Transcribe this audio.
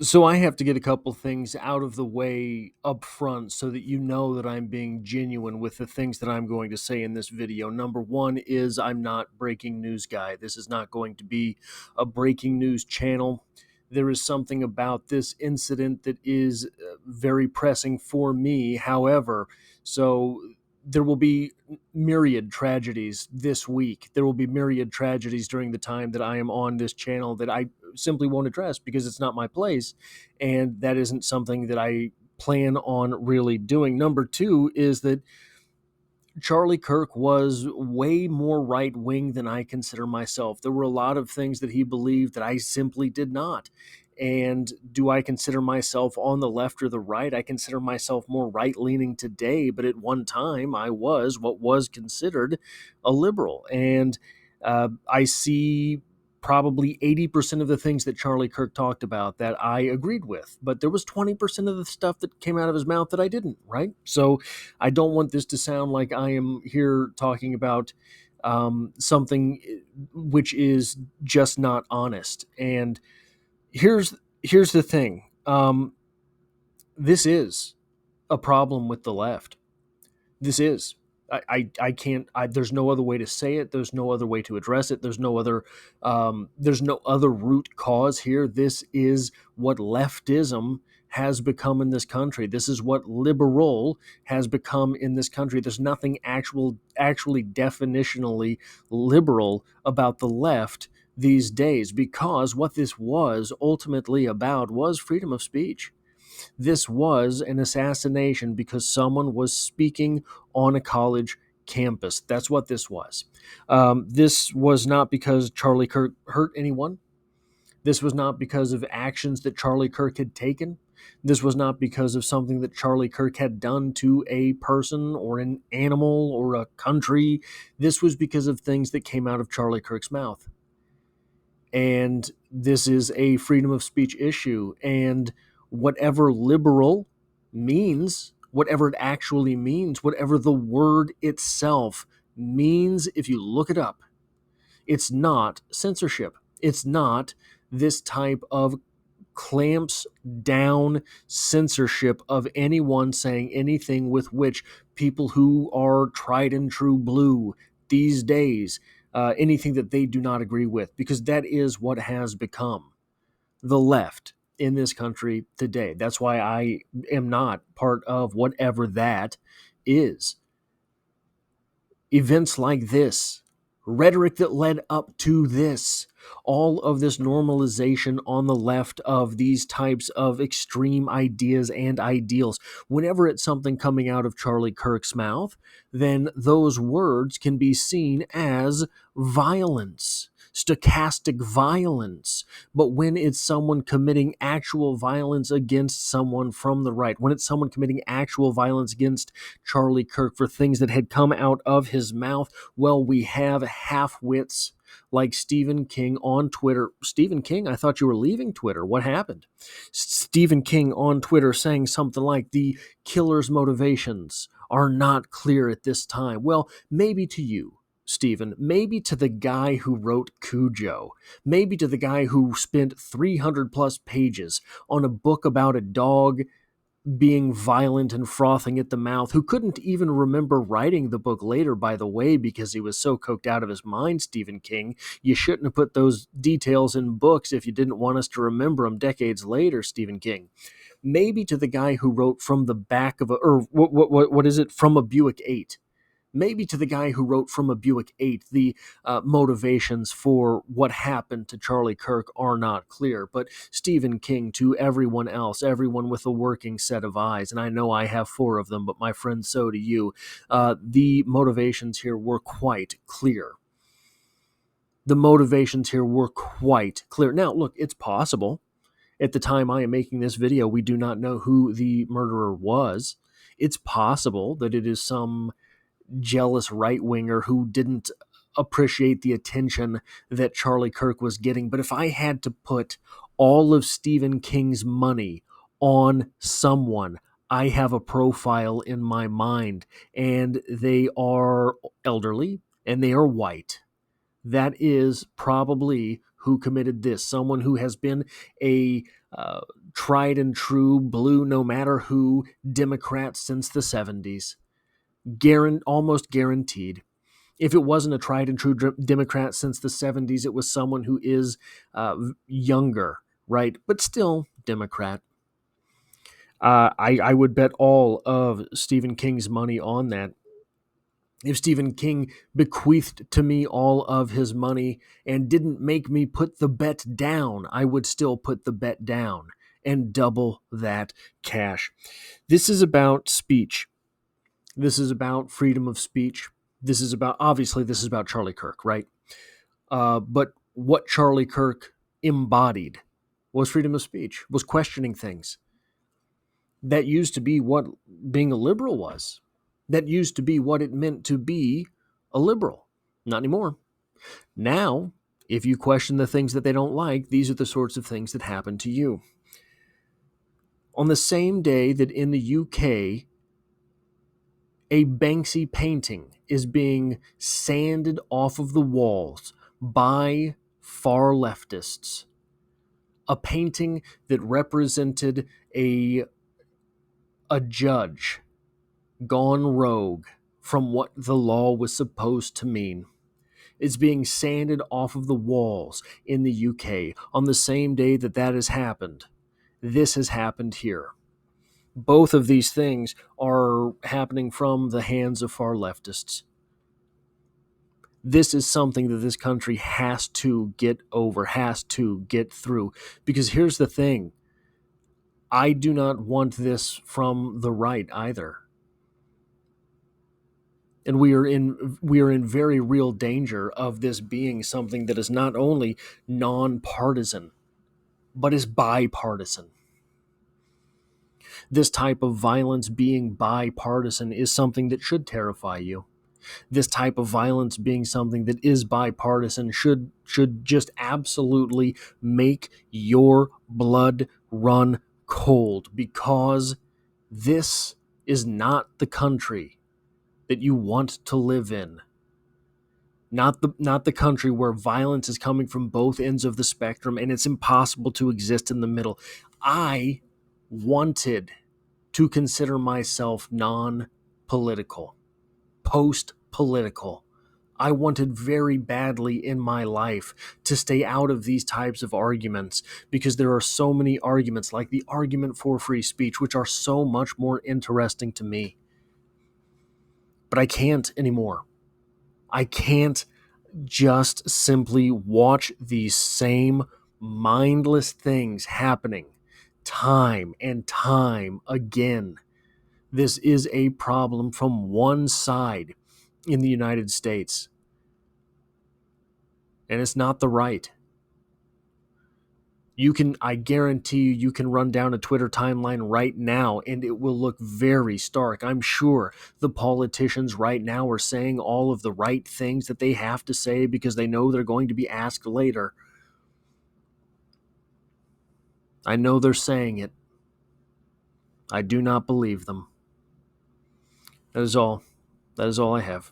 So I have to get a couple things out of the way up front so that you know that I'm being genuine with the things that I'm going to say in this video. Number one is I'm not breaking news guy. This is not going to be a breaking news channel. There is something about this incident that is very pressing for me. However, so there will be myriad tragedies this week. There will be myriad tragedies during the time that I am on this channel that I simply won't address because it's not my place. And that isn't something that I plan on really doing. Number two is that Charlie Kirk was way more right wing than I consider myself. There were a lot of things that he believed that I simply did not. And do I consider myself on the left or the right? I consider myself more right leaning today, but at one time I was what was considered a liberal. And I see probably 80% of the things that Charlie Kirk talked about that I agreed with, but there was 20% of the stuff that came out of his mouth that I didn't, right? So I don't want this to sound like I am here talking about something which is just not honest. And here's the thing: this is a problem with the left. This is. I can't. There's no other way to say it. There's no other way to address it. There's no other. There's no other root cause here. This is what leftism has become in this country. This is what liberal has become in this country. There's nothing actually definitionally liberal about the left these days, because what this was ultimately about was freedom of speech. This was an assassination because someone was speaking on a college campus. That's what this was. This was not because Charlie Kirk hurt anyone. This was not because of actions that Charlie Kirk had taken. This was not because of something that Charlie Kirk had done to a person or an animal or a country. This was because of things that came out of Charlie Kirk's mouth. And this is a freedom of speech issue. And whatever liberal means, whatever it actually means, whatever the word itself means, if you look it up, it's not censorship. It's not this type of clamps down censorship of anyone saying anything with which people who are tried and true blue these days, anything that they do not agree with, because that is what has become the left in this country today. That's why I am not part of whatever that is. Events like this, rhetoric that led up to this, all of this normalization on the left of these types of extreme ideas and ideals. Whenever it's something coming out of Charlie Kirk's mouth, then those words can be seen as violence, stochastic violence. But when it's someone committing actual violence against someone from the right, when it's someone committing actual violence against Charlie Kirk for things that had come out of his mouth, well, we have half-wits like Stephen King on Twitter. Stephen King, I thought you were leaving Twitter. What happened? Stephen King on Twitter saying something like the killer's motivations are not clear at this time. Well, maybe to you, Stephen, maybe to the guy who wrote Cujo, maybe to the guy who spent 300 plus pages on a book about a dog being violent and frothing at the mouth, who couldn't even remember writing the book later, by the way, because he was so coked out of his mind. Stephen King, you shouldn't have put those details in books if you didn't want us to remember them decades later, Stephen King. Maybe to the guy who wrote from the back of a, or what is it, from a Buick 8. Maybe to the guy who wrote from a Buick 8, the motivations for what happened to Charlie Kirk are not clear. But Stephen King, to everyone else, everyone with a working set of eyes, and I know I have 4 of them, but my friend, so do you, the motivations here were quite clear. The motivations here were quite clear. Now, look, it's possible. At the time I am making this video, we do not know who the murderer was. It's possible that it is some jealous right-winger who didn't appreciate the attention that Charlie Kirk was getting. But if I had to put all of Stephen King's money on someone, I have a profile in my mind, and they are elderly and they are white. That is probably who committed this, someone who has been a tried and true blue, no matter who, Democrat since the 70s. Almost guaranteed. If it wasn't a tried and true Democrat since the 70s, it was someone who is younger, right? But still Democrat. I would bet all of Stephen King's money on that. If Stephen King bequeathed to me all of his money and didn't make me put the bet down, I would still put the bet down and double that cash. This is about speech. This is about freedom of speech. This is about Charlie Kirk, right? But what Charlie Kirk embodied was freedom of speech, was questioning things. That used to be what being a liberal was. That used to be what it meant to be a liberal. Not anymore. Now, if you question the things that they don't like, these are the sorts of things that happen to you. On the same day that in the UK, a Banksy painting is being sanded off of the walls by far leftists, a painting that represented a judge gone rogue from what the law was supposed to mean, is being sanded off of the walls in the UK on the same day that that has happened. This has happened here. Both of these things are happening from the hands of far leftists. This is something that this country has to get over, has to get through. Because here's the thing. I do not want this from the right either. And we are in very real danger of this being something that is not only nonpartisan, but is bipartisan. This type of violence being bipartisan is something that should terrify you. This type of violence being something that is bipartisan should just absolutely make your blood run cold, because this is not the country that you want to live in. Not the country where violence is coming from both ends of the spectrum and it's impossible to exist in the middle. I wanted to consider myself non-political, post-political. I wanted very badly in my life to stay out of these types of arguments, because there are so many arguments, like the argument for free speech, which are so much more interesting to me. But I can't anymore. I can't just simply watch these same mindless things happening time and time again. This is a problem from one side in the United States, and it's not the right. I guarantee you can run down a Twitter timeline right now and it will look very stark. I'm sure the politicians right now are saying all of the right things that they have to say because they know they're going to be asked later. I know they're saying it. I do not believe them. That is all. That is all I have.